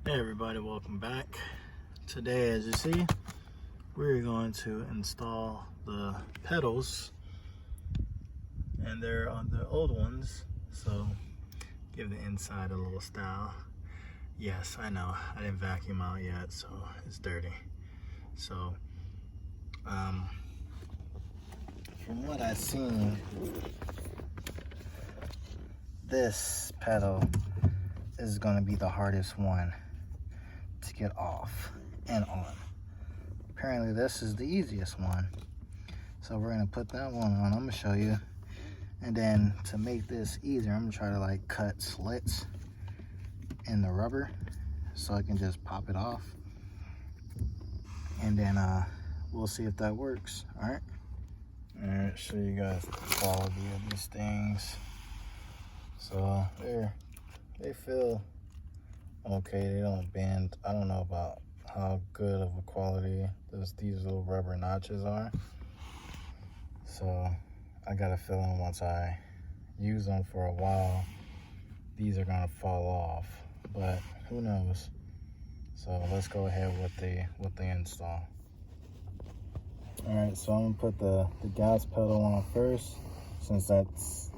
Hey everybody, welcome back. Today, as you see, we're going to install the pedals, and they're on the old ones, so give the inside a little style. Yes, I know, I didn't vacuum out yet, so it's dirty. So, from what I've seen, this pedal is going to be the hardest one to get off and on. Apparently this is the easiest one, so we're gonna put that one on. I'm gonna show you, and then to make this easier, I'm gonna try to like cut slits in the rubber so I can just pop it off, and then we'll see if that works. All right, show you guys the quality of these things. So they feel okay, they don't bend. I don't know about how good of a quality these little rubber notches are. So I got a feeling once I use them for a while, these are gonna fall off, but who knows? So let's go ahead with the install. All right, so I'm gonna put the gas pedal on first, since that's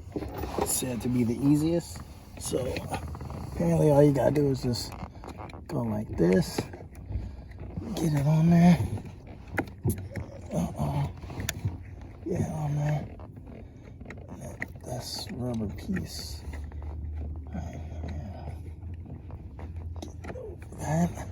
said to be the easiest. So apparently all you gotta do is just go like this, get it on there. Yeah, on there. That's rubber piece. Right, yeah. Get over that.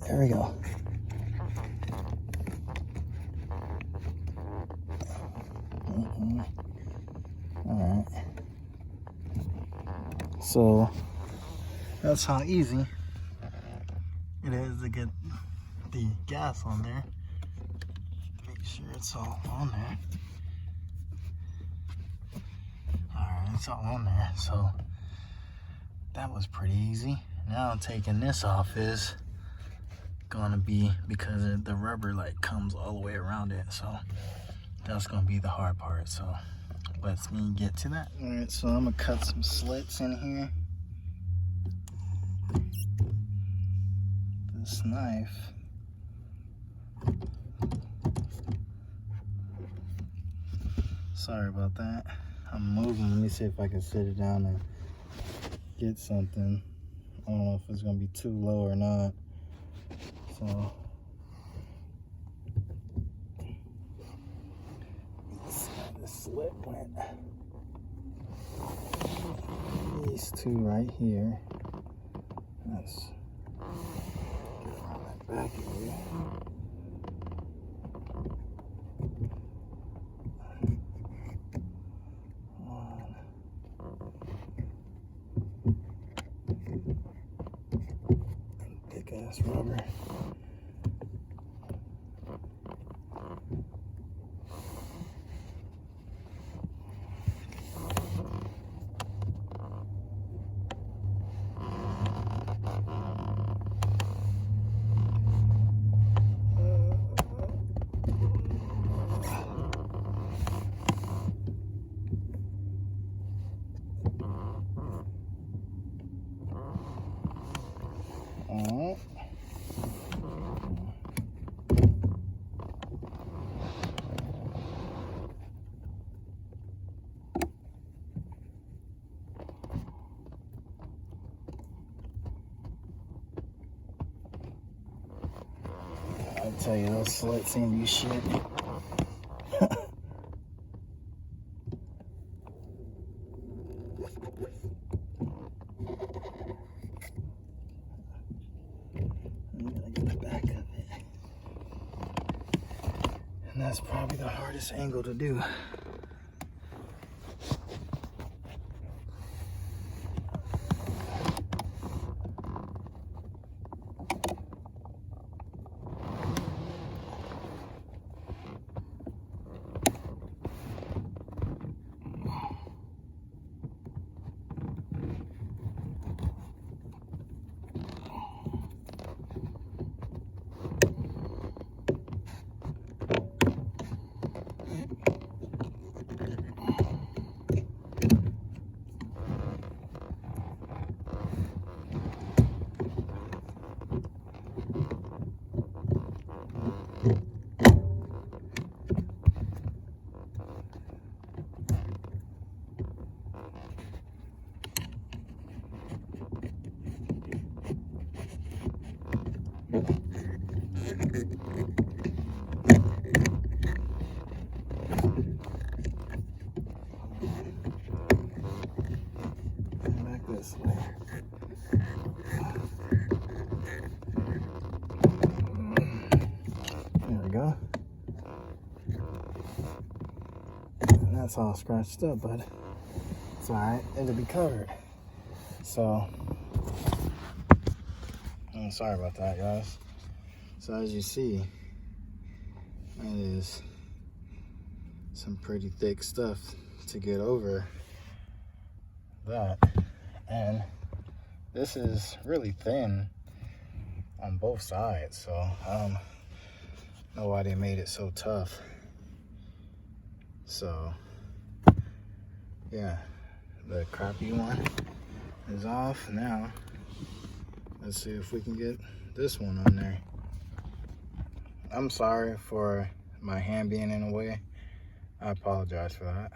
There we go. All right. So that's how easy it is to get the gas on there. Make sure it's all on there. All right, it's all on there. So that was pretty easy. Now taking this off is gonna be, because the rubber like comes all the way around it, so that's gonna be the hard part. So let's me get to that. All right, so I'm gonna cut some slits in here. This knife, sorry about that, I'm moving. Let me see if I can sit it down and get something. I don't know if it's gonna be too low or not. So let's see how this slit went. These two right here. Let's get around that back area. One. Thick ass rubber. Alright. I tell you, those slits seem to be shit. And that's probably the hardest angle to do. Back this way. There we go. And that's all scratched up, but it's alright. It'll be covered. So, I'm sorry about that, guys. So as you see, it is some pretty thick stuff to get over that. And this is really thin on both sides, so I don't know why they made it so tough. So yeah, the crappy one is off. Now let's see if we can get this one on there. I'm sorry for my hand being in the way. I apologize for that.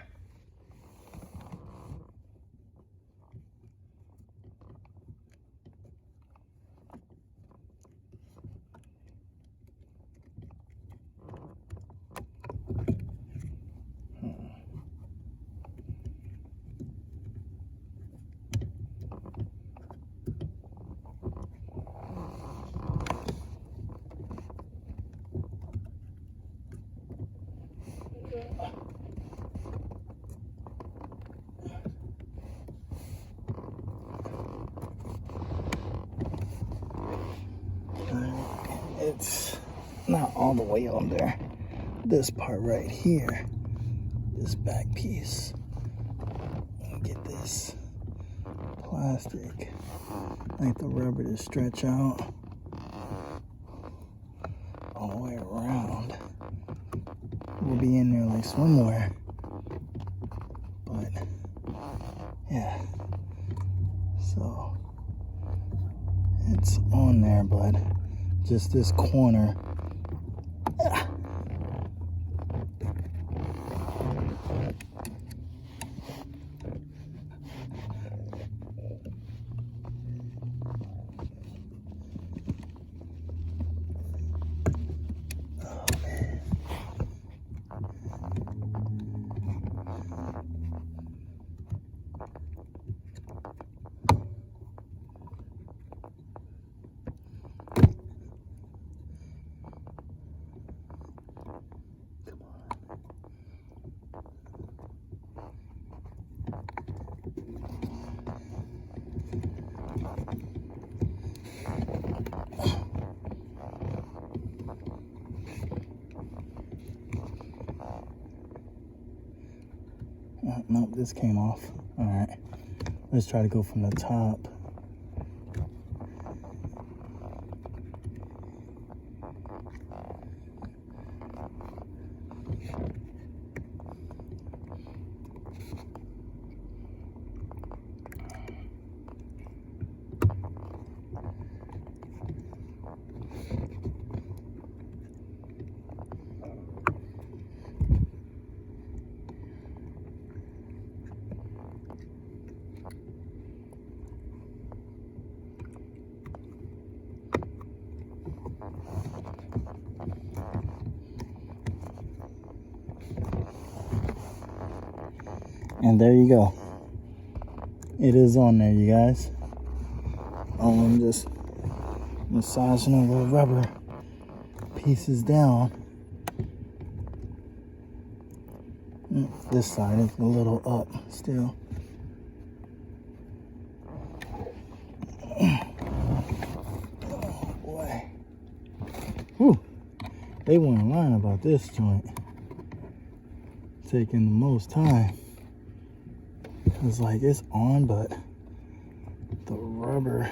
It's not all the way on there. This part right here, this back piece, and get this plastic, like the rubber, to stretch out all the way around. Will be in there like swimwear, but yeah, so it's on there, but just this corner. Nope, this came off. All right, let's try to go from the top. And there you go. It is on there, you guys. I'm just massaging the little rubber pieces down. This side is a little up still. Oh boy. Whew. They weren't lying about this joint taking the most time. It's like it's on, but the rubber,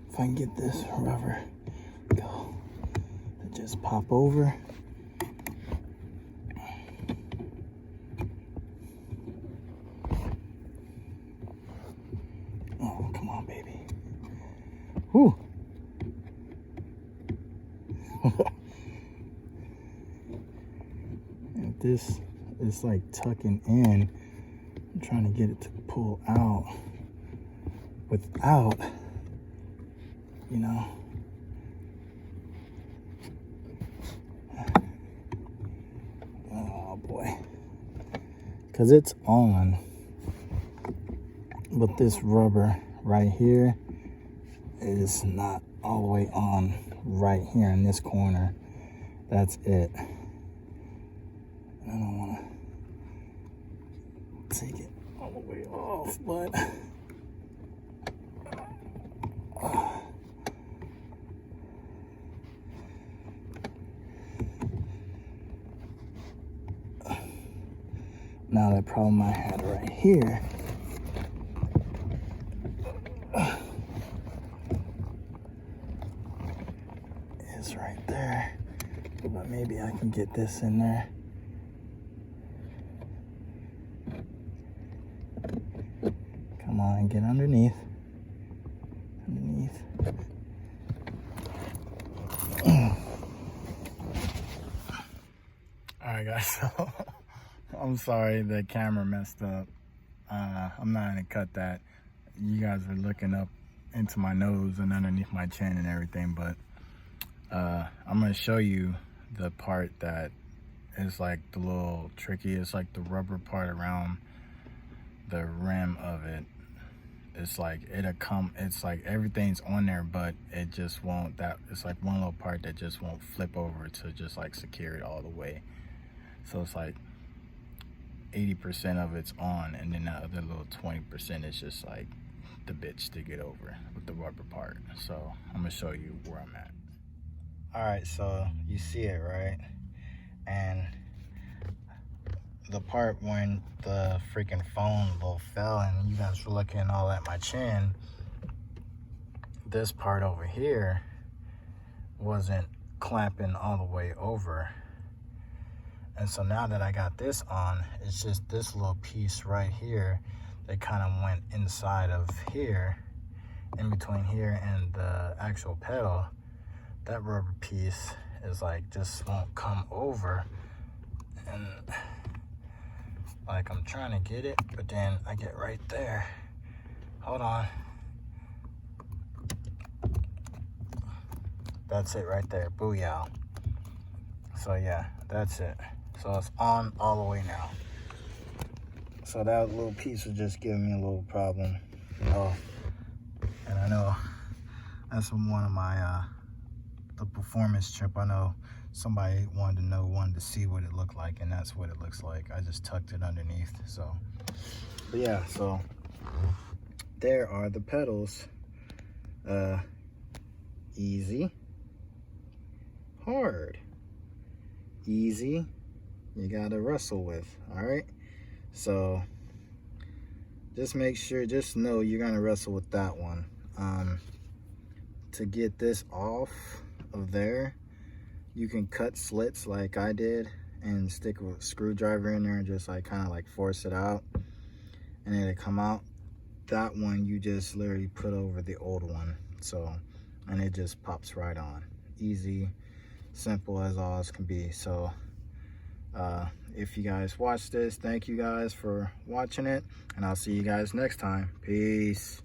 if I can get this rubber go to just pop over. Oh, come on, baby. Whew. And this is like tucking in. I'm trying to get it to pull out without, you know, because it's on, but this rubber right here is not all the way on right here in this corner. That's it. I don't want to take it all the way off, but now that problem I had right here is right there, but maybe I can get this in there. Come on, get underneath. Alright guys, so I'm sorry the camera messed up. I'm not gonna cut that. You guys are looking up into my nose and underneath my chin and everything, but I'm gonna show you the part that is like the little tricky. It's like the rubber part around the rim of it. It's like it's like everything's on there, but it just won't. It's like one little part that just won't flip over to just like secure it all the way. So it's like 80% of it's on, and then the other little 20% is just like the bitch to get over with the rubber part. So I'm gonna show you where I'm at. All right, so you see it, right? And the part when the freaking phone little fell and you guys were looking all at my chin, this part over here wasn't clamping all the way over. And so now that I got this on, it's just this little piece right here that kind of went inside of here, in between here and the actual pedal. That rubber piece is like, just won't come over. And like I'm trying to get it, but then I get right there. Hold on. That's it right there, booyah. So yeah, that's it. So it's on all the way now. So that little piece was just giving me a little problem. Oh, and I know that's from one of my, the performance trip. I know somebody wanted to see what it looked like, and that's what it looks like. I just tucked it underneath. So, but yeah, so there are the pedals. Easy, hard, easy, you gotta wrestle with. All right, so just make sure, just know you're gonna wrestle with that one. To get this off of there, you can cut slits like I did and stick a screwdriver in there and just like kind of like force it out, and then it come out. That one you just literally put over the old one, so, and it just pops right on. Easy, simple as all as can be. So if you guys watch this, thank you guys for watching it, and I'll see you guys next time. Peace.